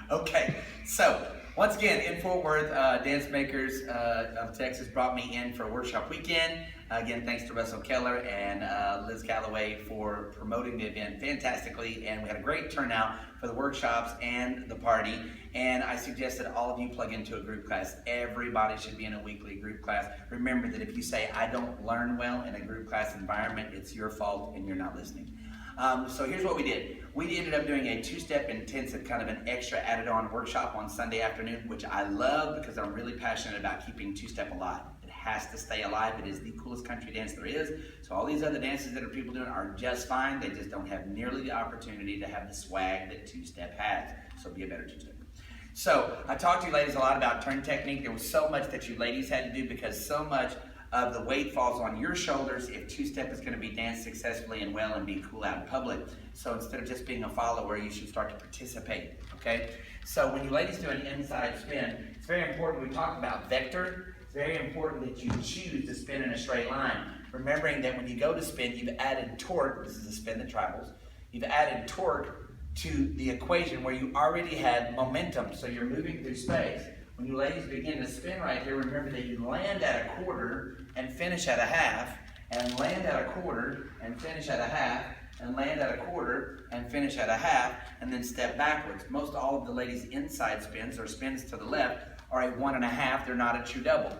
Okay, so once again, in Ft.Worth, DanceMakers of Texas brought me in for a workshop weekend. Again, thanks to Russell Keller and Liz Calloway for promoting the event fantastically, and we had a great turnout for the workshops and the party. And I suggested all of you plug into a group class. Everybody should be in a weekly group class. Remember that if you say, I don't learn well in a group class environment, it's your fault and you're not listening. So here's what we did. We ended up doing a two-step intensive, kind of an extra added on workshop on Sunday afternoon, which I love because I'm really passionate about keeping two-step alive. It has to stay alive. It is the coolest country dance there is. So all these other dances that people doing are just fine. They just don't have nearly the opportunity to have the swag that two-step has. So be a better two-step. So I talked to you ladies a lot about turn technique. There was so much that you ladies had to do because so much of the weight falls on your shoulders if two-step is going to be danced successfully and well and be cool out in public. So instead of just being a follower, you should start to participate, okay? So when you ladies do an inside spin, it's very important. We talked about vector. It's very important that you choose to spin in a straight line. Remembering that when you go to spin, you've added torque. This is a spin that travels. You've added torque to the equation where you already had momentum, so you're moving through space. When you ladies begin to spin right here, remember that you land at a quarter and finish at a half, and land at a quarter and finish at a half, and land at a quarter and finish at a half, and then step backwards. Most all of the ladies' inside spins, or spins to the left, are a 1.5. They're not a true double.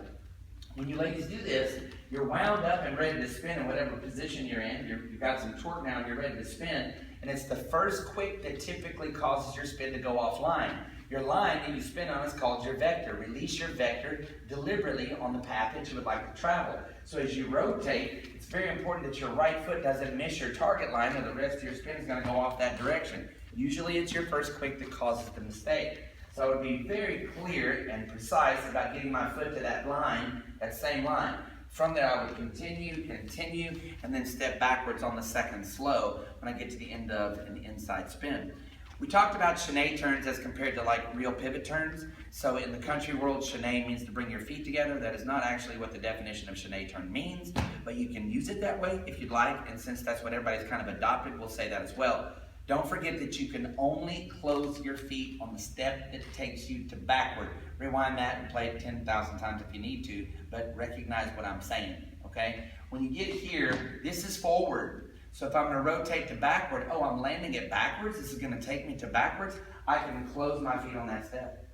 When you ladies do this, you're wound up and ready to spin in whatever position you're in. You've got some torque now and you're ready to spin, and it's the first quick that typically causes your spin to go offline. Your line that you spin on is called your vector. Release your vector deliberately on the path that you would like to travel. So as you rotate, it's very important that your right foot doesn't miss your target line, or the rest of your spin is going to go off that direction. Usually it's your first quick that causes the mistake. So I would be very clear and precise about getting my foot to that line, that same line. From there I would continue, and then step backwards on the second slow when I get to the end of an inside spin. We talked about Shanae turns as compared to like real pivot turns. So in the country world, Shanae means to bring your feet together. That is not actually what the definition of Shanae turn means, but you can use it that way if you'd like, and since that's what everybody's kind of adopted, we'll say that as well. Don't forget that you can only close your feet on the step that takes you to backward. Rewind that and play it 10,000 times if you need to, but recognize what I'm saying, okay? When you get here, this is forward. So if I'm going to rotate to backward, oh, I'm landing it backwards, this is going to take me to backwards, I can close my feet on that step.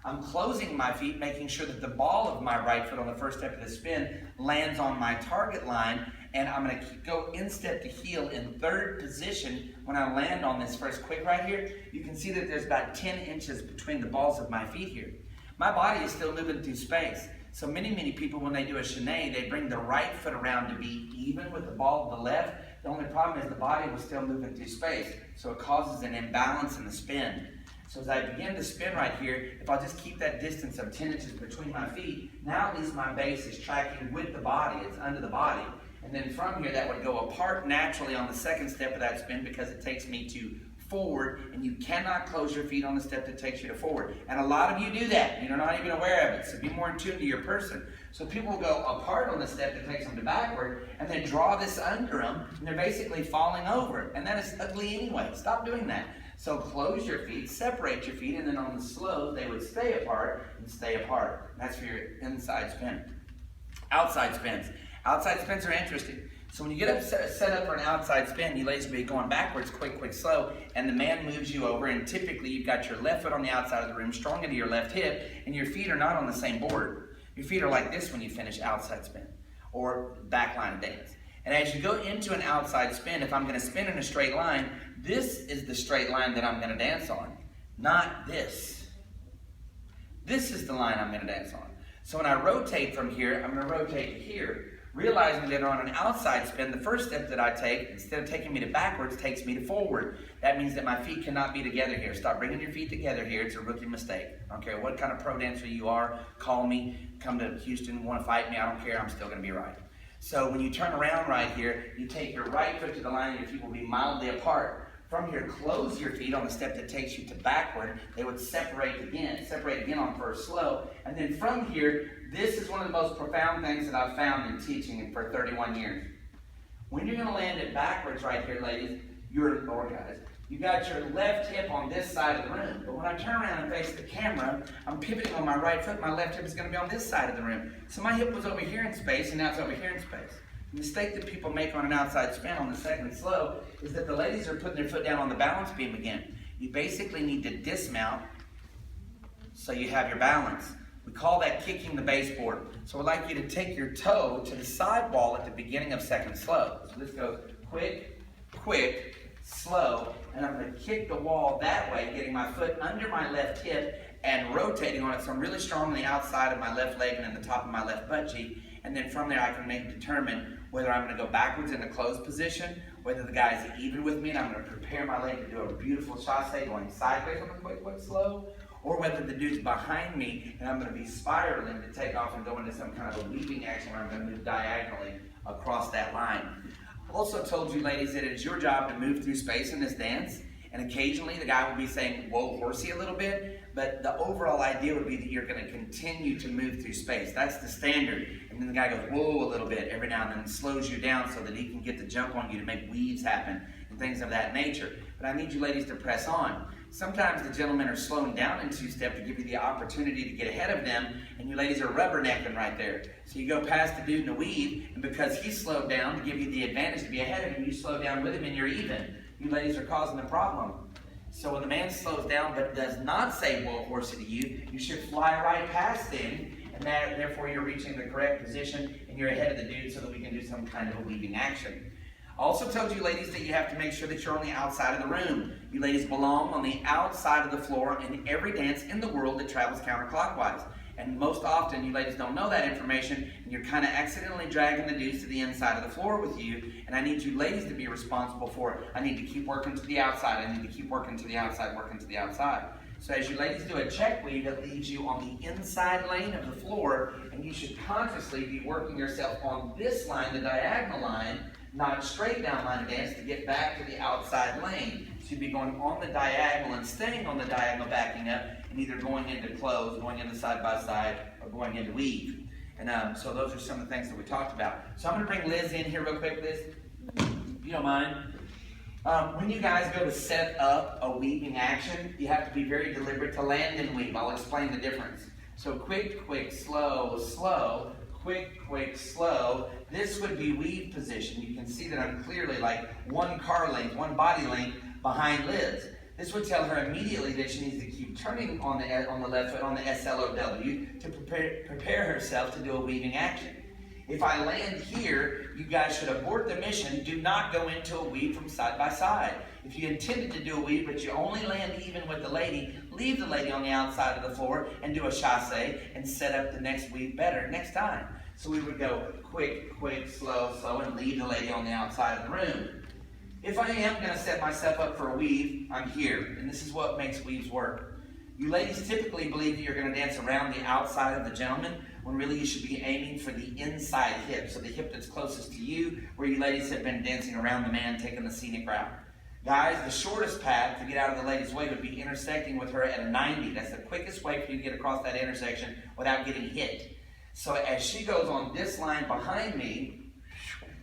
I'm closing my feet, making sure that the ball of my right foot on the first step of the spin lands on my target line, and I'm going to go instep to heel in third position when I land on this first quick right here. You can see that there's about 10 inches between the balls of my feet here. My body is still moving through space. So many people, when they do a Shanae, they bring the right foot around to be even with the ball of the left. The only problem is the body was still moving through space, so it causes an imbalance in the spin. So as I begin to spin right here, if I'll just keep that distance of 10 inches between my feet, now at least my base is tracking with the body, it's under the body. And then from here, that would go apart naturally on the second step of that spin because it takes me to forward, and you cannot close your feet on the step that takes you to forward. And a lot of you do that. You're not even aware of it, so be more in tune to your person. So people will go apart on the step that takes them to backward, and then draw this under them, and they're basically falling over. And that is ugly anyway. Stop doing that. So close your feet, separate your feet, and then on the slow, they would stay apart and stay apart. That's for your inside spin. Outside spins. Outside spins are interesting. So when you get up set up for an outside spin, you ladies will be going backwards, quick, slow, and the man moves you over, and typically you've got your left foot on the outside of the room, strong into your left hip, and your feet are not on the same board. Your feet are like this when you finish outside spin, or back line of dance. And as you go into an outside spin, if I'm going to spin in a straight line, this is the straight line that I'm going to dance on, not this. This is the line I'm going to dance on. So when I rotate from here, I'm going to rotate to here. Realizing that on an outside spin, the first step that I take, instead of taking me to backwards, takes me to forward. That means that my feet cannot be together here. Stop bringing your feet together here. It's a rookie mistake. I don't care what kind of pro dancer you are. Call me. Come to Houston. Want to fight me? I don't care. I'm still going to be right. So when you turn around right here, you take your right foot to the line and your feet will be mildly apart. From here, close your feet on the step that takes you to backward. They would separate again on first slow. And then from here, this is one of the most profound things that I've found in teaching for 31 years. When you're going to land it backwards right here, ladies, or guys, You got your left hip on this side of the room. But when I turn around and face the camera, I'm pivoting on my right foot. My left hip is going to be on this side of the room. So my hip was over here in space, and now it's over here in space. The mistake that people make on an outside spin on the second slow is that the ladies are putting their foot down on the balance beam again. You basically need to dismount so you have your balance. We call that kicking the baseboard. So I'd like you to take your toe to the sidewall at the beginning of second slow. So this goes quick, quick, slow, and I'm going to kick the wall that way, getting my foot under my left hip and rotating on it so I'm really strong on the outside of my left leg and in the top of my left butt cheek. And then from there I can determine whether I'm going to go backwards in the closed position, whether the guy is even with me and I'm going to prepare my leg to do a beautiful chasse going sideways on the quick, quick, slow, or whether the dude's behind me and I'm going to be spiraling to take off and go into some kind of a weaving action where I'm going to move diagonally across that line. Also told you ladies that it is your job to move through space in this dance, and occasionally the guy will be saying whoa horsey a little bit, but the overall idea would be that you're going to continue to move through space. That's the standard. And then the guy goes whoa a little bit every now and then and slows you down so that he can get the jump on you to make weaves happen and things of that nature. But I need you ladies to press on. Sometimes the gentlemen are slowing down in two-step to give you the opportunity to get ahead of them, and you ladies are rubbernecking right there. So you go past the dude in the weave, and because he slowed down to give you the advantage to be ahead of him, you slow down with him and you're even. You ladies are causing the problem. So when the man slows down but does not say whoa horsey to you, you should fly right past him, and therefore you're reaching the correct position and you're ahead of the dude so that we can do some kind of a weaving action. I also told you ladies that you have to make sure that you're on the outside of the room. You ladies belong on the outside of the floor in every dance in the world that travels counterclockwise. And most often you ladies don't know that information and you're kind of accidentally dragging the dudes to the inside of the floor with you, and I need you ladies to be responsible for it. I need to keep working to the outside. I need to keep working to the outside, working to the outside. So as you ladies do a check weave, it leaves you on the inside lane of the floor, and you should consciously be working yourself on this line, the diagonal line, not straight down line of dance to get back to the outside lane. So you'd be going on the diagonal and staying on the diagonal, backing up, and either going into close, going into side by side, or going into weave. And so those are some of the things that we talked about. So I'm going to bring Liz in here real quick, Liz, if you don't mind. When you guys go to set up a weaving action, you have to be very deliberate to land and weave. I'll explain the difference. So quick, quick, slow, slow, quick, quick, slow. This would be weave position. You can see that I'm clearly like one car length, one body length behind Liz. This would tell her immediately that she needs to keep turning on the left foot on the SLOW to prepare herself to do a weaving action. If I land here, you guys should abort the mission. Do not go into a weave from side by side. If you intended to do a weave, but you only land even with the lady, leave the lady on the outside of the floor and do a chasse and set up the next weave better next time. So we would go quick, quick, slow, slow, and leave the lady on the outside of the room. If I am going to set myself up for a weave, I'm here, and this is what makes weaves work. You ladies typically believe that you're going to dance around the outside of the gentleman, when really you should be aiming for the inside hip, so the hip that's closest to you, where you ladies have been dancing around the man, taking the scenic route. Guys, the shortest path to get out of the lady's way would be intersecting with her at a 90. That's the quickest way for you to get across that intersection without getting hit. So as she goes on this line behind me,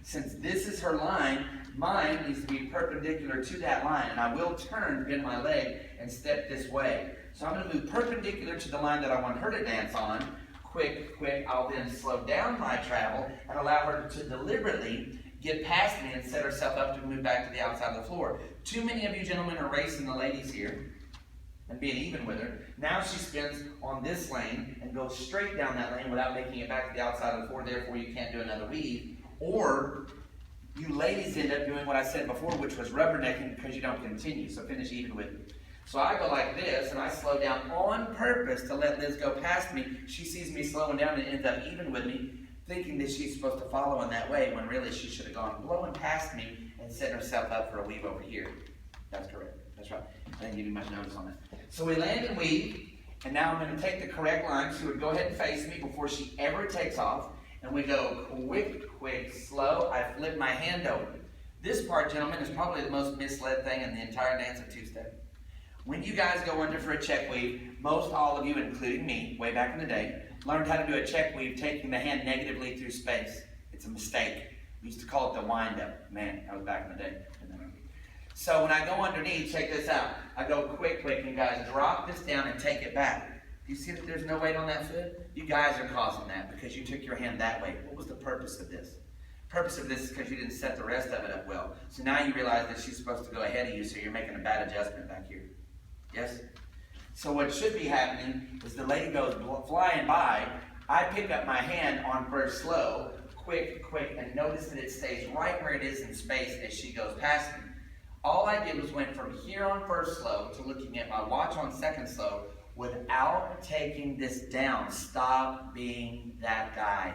since this is her line, mine needs to be perpendicular to that line, and I will turn, bend my leg, and step this way. So I'm going to move perpendicular to the line that I want her to dance on. Quick, quick, I'll then slow down my travel and allow her to deliberately get past me and set herself up to move back to the outside of the floor. Too many of you gentlemen are racing the ladies here and being even with her. Now she spins on this lane and goes straight down that lane without making it back to the outside of the floor, therefore you can't do another weave. Or you ladies end up doing what I said before, which was rubbernecking because you don't continue, so finish even with me. So I go like this, and I slow down on purpose to let Liz go past me. She sees me slowing down and ends up even with me, thinking that she's supposed to follow in that way, when really she should have gone blowing past me and set herself up for a weave over here. That's correct. That's right. I didn't give you much notice on that. So we land and weave, and now I'm going to take the correct line. She would go ahead and face me before she ever takes off, and we go quick, quick, slow. I flip my hand over. This part, gentlemen, is probably the most misled thing in the entire dance of two-step. When you guys go under for a check weave, most all of you, including me, way back in the day, learned how to do a check weave taking the hand negatively through space. It's a mistake. We used to call it the wind-up. Man, that was back in the day. So when I go underneath, check this out. I go quick, and guys, drop this down and take it back. Do you see that there's no weight on that foot? You guys are causing that because you took your hand that way. What was the purpose of this? The purpose of this is because you didn't set the rest of it up well. So now you realize that she's supposed to go ahead of you, so you're making a bad adjustment back here. Yes? So what should be happening is the lady goes flying by. I pick up my hand on first slow, quick, and notice that it stays right where it is in space as she goes past me. All I did was went from here on first slow to looking at my watch on second slow without taking this down. Stop being that guy.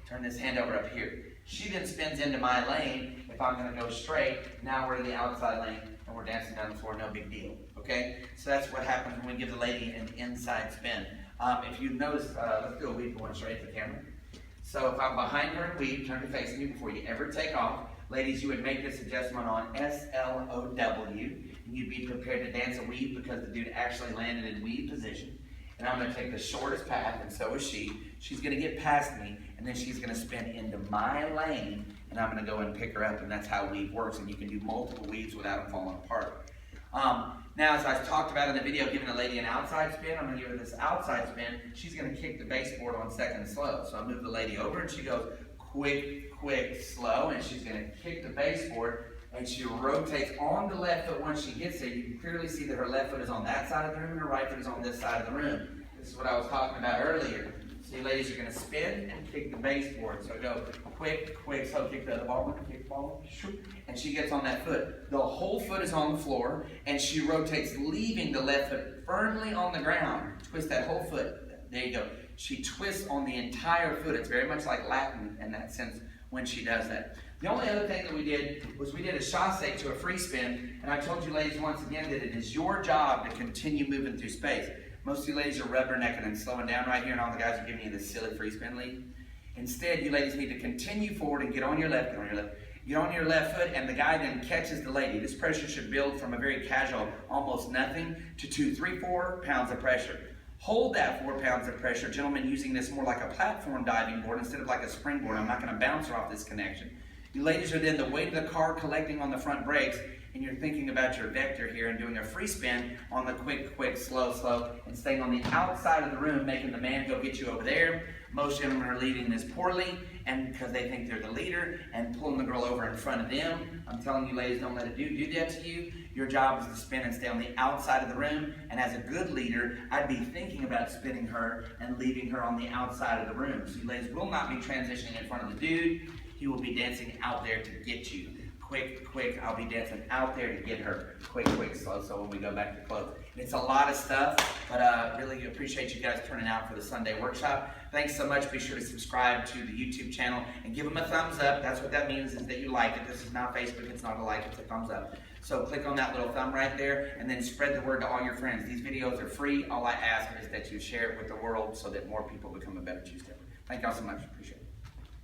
Turn this hand over up here. She then spins into my lane. If I'm going to go straight, now we're in the outside lane and we're dancing down the floor, no big deal. Okay? So that's what happens when we give the lady an inside spin. If you notice, let's do a weave going straight to the camera. So if I'm behind her and weave, turn to face me before you ever take off. Ladies, you would make this adjustment on S-L-O-W, and you'd be prepared to dance a weave because the dude actually landed in weave position. And I'm going to take the shortest path, and so is she. She's going to get past me, and then she's going to spin into my lane, and I'm going to go and pick her up, and that's how weave works. And you can do multiple weaves without them falling apart. Now, as I talked about in the video, giving a lady an outside spin, I'm going to give her this outside spin. She's going to kick the baseboard on second slow. So I move the lady over, and she goes quick, slow, and she's going to kick the baseboard, and she rotates on the left foot. Once she gets there, you can clearly see that her left foot is on that side of the room, and her right foot is on this side of the room. This is what I was talking about earlier. So you ladies are going to spin and kick the baseboard. So go quick, so kick the other ball, kick the ball, and she gets on that foot. The whole foot is on the floor, and she rotates, leaving the left foot firmly on the ground. Twist that whole foot. There you go. She twists on the entire foot. It's very much like Latin in that sense when she does that. The only other thing that we did was we did a chasse to a free spin, and I told you ladies once again that it is your job to continue moving through space. Most of you ladies are rubbernecking and slowing down right here, and all the guys are giving you this silly free spin lead. Instead, you ladies need to continue forward and get on your left, Get on your left foot, and the guy then catches the lady. This pressure should build from a very casual, almost nothing, to 2, 3, 4 pounds of pressure. Hold that 4 pounds of pressure. Gentlemen, using this more like a platform diving board instead of like a springboard. I'm not going to bounce her off this connection. You ladies are then the weight of the car collecting on the front brakes, and you're thinking about your vector here and doing a free spin on the quick, slow, and staying on the outside of the room, making the man go get you over there. Most gentlemen are leading this poorly, and because they think they're the leader, and pulling the girl over in front of them. I'm telling you, ladies, don't let it do that to you. Your job is to spin and stay on the outside of the room, and as a good leader, I'd be thinking about spinning her and leaving her on the outside of the room. So you ladies will not be transitioning in front of the dude. He will be dancing out there to get you. Quick, I'll be dancing out there to get her. Quick, slow, so when we go back to close. It's a lot of stuff, but really appreciate you guys turning out for the Sunday workshop. Thanks so much. Be sure to subscribe to the YouTube channel and give them a thumbs up. That's what that means, is that you like it. This is not Facebook. It's not a like. It's a thumbs up. So click on that little thumb right there, and then spread the word to all your friends. These videos are free. All I ask is that you share it with the world so that more people become a better two-stepper. Thank y'all so much. Appreciate it.